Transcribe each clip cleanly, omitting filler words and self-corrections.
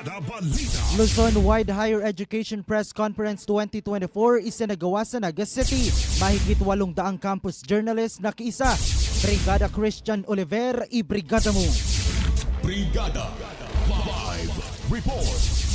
Brigada Balita. Luzon-wide Higher Education Press Conference 2024 isinagawa sa Naga City. Mahigit 800 campus journalists nakiisa. Brigada Christian Oliver, ibrigada mo. Brigada Live Report.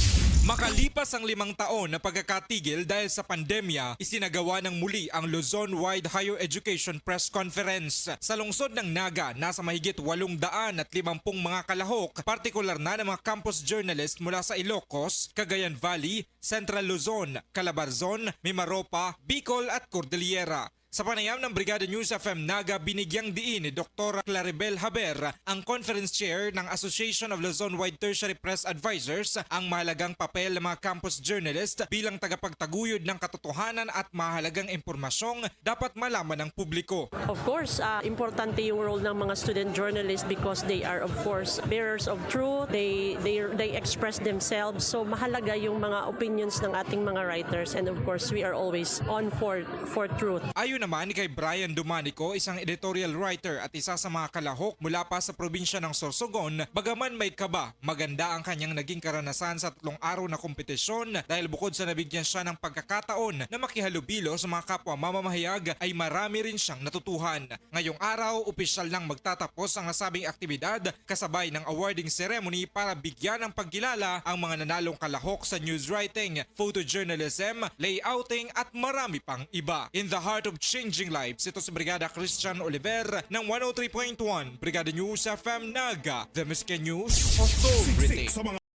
Makalipas ang 5 taon na pagkakatigil dahil sa pandemya, isinagawa ng muli ang Luzon-wide Higher Education Press Conference. Sa lungsod ng Naga, nasa mahigit 850 mga kalahok, partikular na ng mga campus journalist mula sa Ilocos, Cagayan Valley, Central Luzon, Calabarzon, Mimaropa, Bicol at Cordillera. Sa panayam ng Brigada News FM Naga, binigyang diin ni Dr. Claribel Haber, ang Conference Chair ng Association of Luzon-wide Tertiary Press Advisors, ang mahalagang papel ng mga campus journalist bilang tagapagtaguyod ng katotohanan at mahalagang impormasyong dapat malaman ng publiko. Of course, importante yung role ng mga student journalists because they are of course bearers of truth. They express themselves. So mahalaga yung mga opinions ng ating mga writers, and of course we are always on for truth. Ayon naman kay Brian Dumanico, isang editorial writer at isa sa mga kalahok mula pa sa probinsya ng Sorsogon, bagaman may kaba, maganda ang kanyang naging karanasan sa 3 araw na kompetisyon dahil bukod sa nabigyan siya ng pagkakataon na makihalubilo sa mga kapwa mamamahayag ay marami rin siyang natutuhan. Ngayong araw, opisyal nang magtatapos ang nasabing aktibidad kasabay ng awarding ceremony para bigyan ng pagkilala ang mga nanalong kalahok sa news writing, photojournalism, layouting at marami pang iba. In the heart of changing lives, ito si Brigada Christian Oliver ng 103.1 Brigada News FM Naga, the Misken News Authority. Sa mga